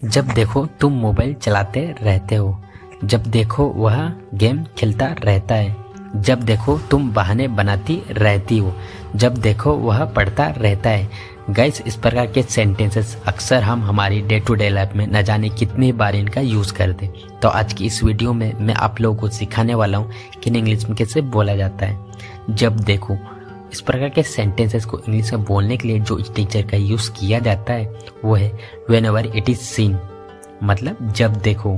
जब देखो तुम मोबाइल चलाते रहते हो, जब देखो वह गेम खेलता रहता है, जब देखो तुम बहाने बनाती रहती हो, जब देखो वह पढ़ता रहता है। गाइस, इस प्रकार के सेंटेंसेस अक्सर हम हमारी डे टू डे लाइफ में न जाने कितनी बार इनका यूज़ करते। तो आज की इस वीडियो में मैं आप लोगों को सिखाने वाला हूँ कि इंग्लिश में कैसे बोला जाता है जब देखो। इस प्रकार के सेंटेंसेस को इंग्लिश में बोलने के लिए जो टीचर का यूज़ किया जाता है वो है whenever it is seen, मतलब जब देखो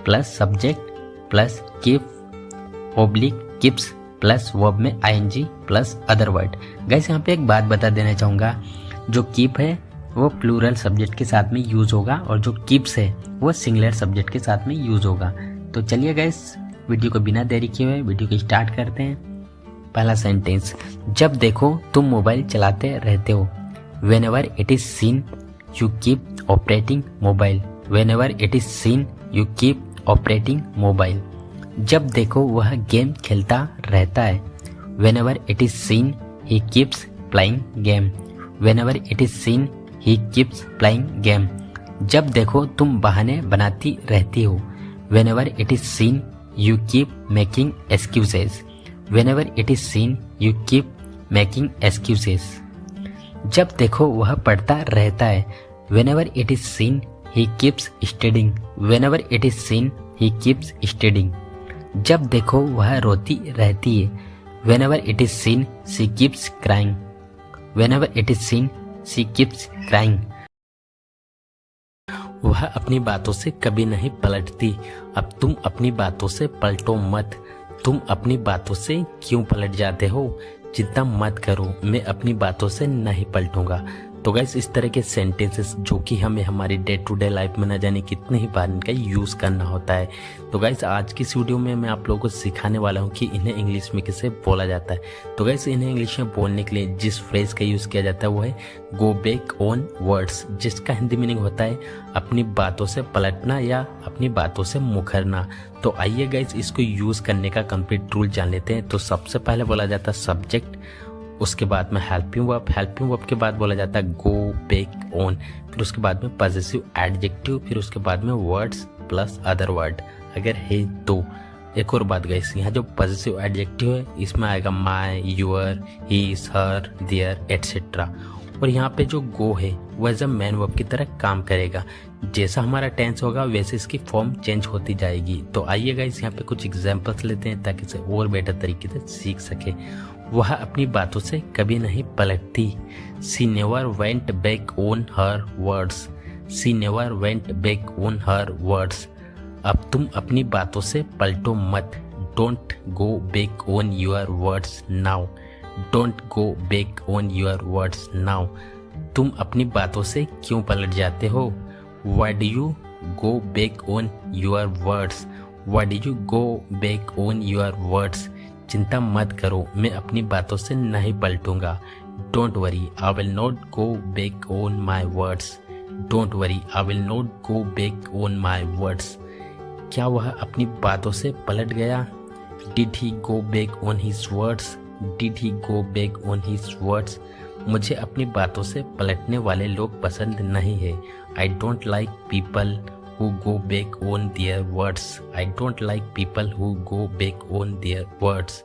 plus subject plus keep oblique keeps plus verb में ING plus other word. Guys, यहाँ पे एक बात बता देना चाहूँगा, जो कीप है वो प्लूरल सब्जेक्ट के साथ में यूज़ होगा और जो कीप्स है वो सिंगुलर सब्जेक्ट के साथ में यूज़ होगा। तो चलिए गाइस, वीडियो को बिना देरी किए हुए वीडियो को स्टार्ट करते हैं। पहला सेंटेंस, जब देखो तुम मोबाइल चलाते रहते हो। When ever it is seen you keep operating mobile. When ever it is seen you keep operating mobile. जब देखो वह गेम खेलता रहता है। Whenever it is scene he keeps playing game. When ever it is scene he keeps playing game. जब देखो तुम बहाने बनाती रहती हो। When ever it is seen you keep making excuses. Whenever it is seen, you keep making excuses. जब देखो वह पढ़ता रहता है। Whenever it is seen, he keeps studying. Whenever it is seen, he keeps studying. जब देखो वह रोती रहती है। Whenever it is seen, she keeps crying. Whenever it is seen, she keeps crying. वह अपनी बातों से कभी नहीं पलटती। अब तुम अपनी बातों से पलटो मत। तुम अपनी बातों से क्यों पलट जाते हो? चिंता मत करो, मैं अपनी बातों से नहीं पलटूंगा। तो गाइस, इस तरह के सेंटेंसेस जो कि हमें हमारी डे टू डे लाइफ में न जाने कितने ही बार इनका यूज़ करना होता है। तो गाइस, आज की इस वीडियो में मैं आप लोगों को सिखाने वाला हूँ कि इन्हें इंग्लिश में कैसे बोला जाता है। तो गाइस, इन्हें इंग्लिश में बोलने के लिए जिस फ्रेज का यूज़ किया जाता है वो है गो बैक ऑन वर्ड्स, जिसका हिंदी मीनिंग होता है अपनी बातों से पलटना या अपनी बातों से मुखरना। तो आइए गाइस, इसको यूज़ करने का कंप्लीट रूल जान लेते हैं। तो सबसे पहले बोला जाता है सब्जेक्ट, उसके बाद में हेल्पिंग वर्ब के बाद बोला जाता है गो बैक ऑन, फिर उसके बाद में पॉजेसिव एडजेक्टिव, फिर उसके बाद में वर्ड्स प्लस अदर वर्ड अगर है तो। एक और बात गाइस, यहाँ जो पॉजेसिव एडजेक्टिव है इसमें आएगा my, your, his, her, their etcetera. और यहाँ पे जो गो है वह एज अ मैन वर्ब की तरह काम करेगा। जैसा हमारा टेंस होगा वैसे इसकी फॉर्म चेंज होती जाएगी। तो आइए गाइस, यहाँ पे कुछ एग्जांपल्स लेते हैं ताकि इसे और बेटर तरीके से सीख सके। वह अपनी बातों से कभी नहीं पलटती। She never went back on her words. She never went back on her words. अब तुम अपनी बातों से पलटो मत। Don't go back on your words now. Don't go back on your words now. तुम अपनी बातों से क्यों पलट जाते हो? Why do you go back on your words? Why do you go back on your words? चिंता मत करो, मैं अपनी बातों से नहीं पलटूंगा। Don't worry, I will not go back on my words. Don't worry, I will not go back on my words. क्या वह अपनी बातों से पलट गया? Did he go back on his words? Did he go back on his words? मुझे अपनी बातों से पलटने वाले लोग पसंद नहीं है। I don't like people who go back on their words. I don't like people who go back on their words.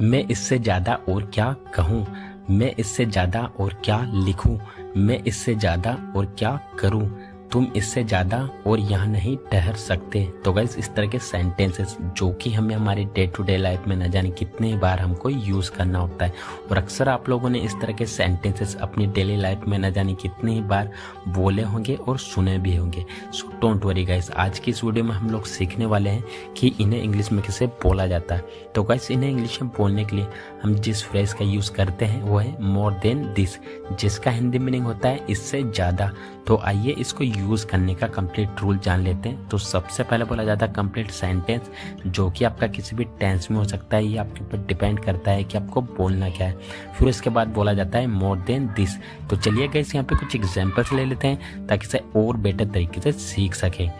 मैं इससे ज़्यादा और क्या कहूँ? मैं इससे ज़्यादा और क्या लिखूँ? मैं इससे ज़्यादा और क्या करूँ? तुम इससे ज़्यादा और यहाँ नहीं ठहर सकते। तो गाइस, इस तरह के सेंटेंसेस जो कि हमें हमारे डे टू डे लाइफ में न जाने कितने बार हमको यूज़ करना होता है और अक्सर आप लोगों ने इस तरह के सेंटेंसेस अपनी डेली लाइफ में न जाने कितने ही बार बोले होंगे और सुने भी होंगे। सो डोंट वरी गाइस, आज की इस वीडियो में हम लोग सीखने वाले हैं कि इन्हें इंग्लिश में कैसे बोला जाता है। तो गाइस, इन्हें इंग्लिश में बोलने के लिए हम जिस फ्रेज का यूज़ करते हैं वो है मोर देन दिस, जिसका हिंदी मीनिंग होता है इससे ज़्यादा। तो आइए इसको यूज़ करने का कंप्लीट रूल जान लेते हैं। तो सबसे पहले बोला जाता है कंप्लीट सेंटेंस, जो कि आपका किसी भी टेंस में हो सकता है, ये आपके ऊपर डिपेंड करता है कि आपको बोलना क्या है। फिर उसके बाद बोला जाता है मोर देन दिस। तो चलिए गाइस, यहाँ पे कुछ एग्जांपल्स ले लेते हैं ताकि इसे और बेटर तरीके से सीख सकें।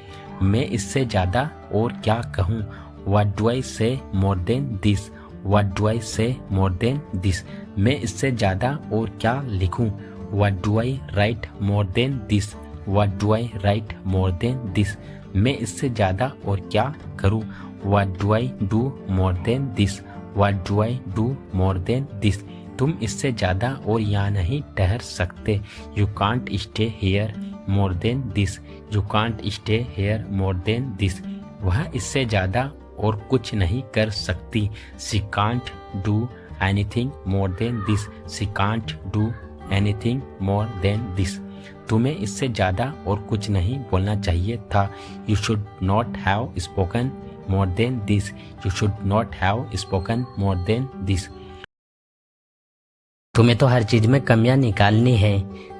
मैं इससे ज़्यादा और क्या कहूँ? व्हाट डू आई से more than this? What do I से मोर देन दिस? मैं इससे ज़्यादा और क्या लिखूँ? What do I write more than this? What do I right more than this, मैं इससे ज़्यादा और क्या करूँ। What do I do more than this, what do I do more than this, तुम इससे ज़्यादा और यहाँ नहीं ठहर सकते। You can't stay here more than this, you can't stay here more than this, वह इससे ज़्यादा और कुछ नहीं कर सकती। She can't do anything more than this, she can't do anything more than this, तुम्हें इससे ज़्यादा और कुछ नहीं बोलना चाहिए था। You should not have spoken more than this, you should not have spoken more than this, तुम्हें तो हर चीज़ में कमियां निकालनी है,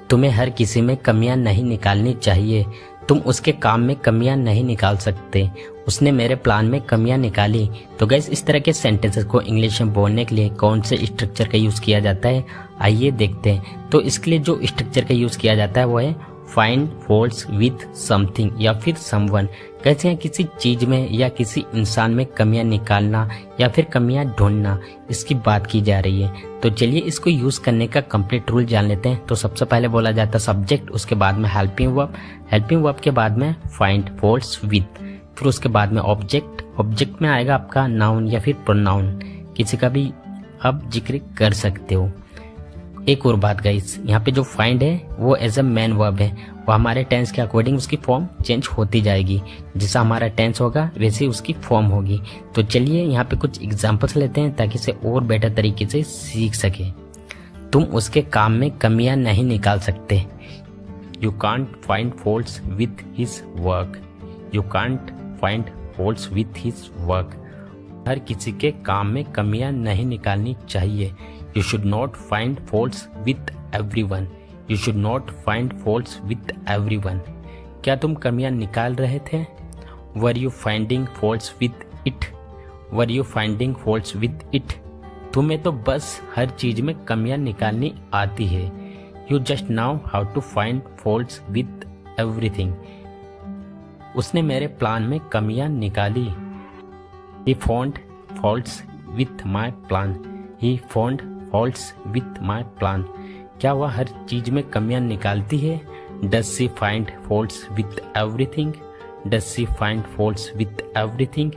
तुम्हें हर किसी में कमियां नहीं निकालनी चाहिए। तुम उसके काम में कमियां नहीं निकाल सकते, उसने मेरे प्लान में कमियां निकाली। तो गाइस इस तरह के सेंटेंसेस को इंग्लिश में बोलने के लिए कौन से स्ट्रक्चर का यूज़ किया जाता है, आइए देखते हैं। तो इसके लिए जो स्ट्रक्चर का यूज़ किया जाता है वो है फाइंड फॉल्ट्स विथ समथिंग या फिर समवन। कहते हैं किसी चीज में या किसी इंसान में कमियां निकालना या फिर कमियां ढूंढना, इसकी बात की जा रही है। तो चलिए इसको यूज करने का कंप्लीट रूल जान लेते हैं। तो सबसे पहले बोला जाता है सब्जेक्ट, उसके बाद में हेल्पिंग वर्ब, हेल्पिंग वर्ब के बाद में फाइंड फॉल्ट्स विथ, फिर उसके बाद में ऑब्जेक्ट, ऑब्जेक्ट में आएगा आपका नाउन या फिर प्रोनाउन, किसी का भी आप जिक्र कर सकते हो। एक और बात गाइस, यहाँ पे जो फाइंड है वो एज अ मैन वर्ब है, वो हमारे टेंस के अकॉर्डिंग उसकी फॉर्म चेंज होती जाएगी, जैसा हमारा टेंस होगा वैसे उसकी फॉर्म होगी। तो चलिए यहाँ पे कुछ एग्जांपल्स लेते हैं ताकि इसे और बेटर तरीके से सीख सके। तुम उसके काम में कमियां नहीं निकाल सकते। You can't find faults with his work, you can't find faults with his work, हर किसी के काम में कमियां नहीं निकालनी चाहिए। You should not find faults with everyone, you should not find faults with everyone, क्या तुम कमियां निकाल रहे थे। Were you finding faults with it, were you finding faults with it, तुम्हें तो बस हर चीज में कमियां निकालनी आती है। You just know how to find faults with everything, उसने मेरे प्लान में कमियां निकाली। He found faults with my plan, he found faults with my plan, क्या वह हर चीज में कमियां निकालती है। Does she find faults with everything, does she find faults with everything,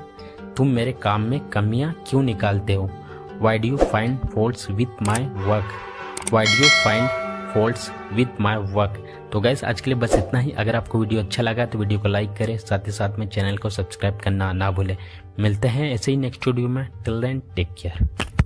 तुम मेरे काम में कमियां क्यों निकालते हो। Why do you find faults with my work, why do you find faults with my work। तो गाइस आज के लिए बस इतना ही। अगर आपको वीडियो अच्छा लगा तो वीडियो को लाइक करें, साथ ही साथ में चैनल को सब्सक्राइब करना ना भूलें। मिलते हैं ऐसे ही नेक्स्ट वीडियो में। Till then take care.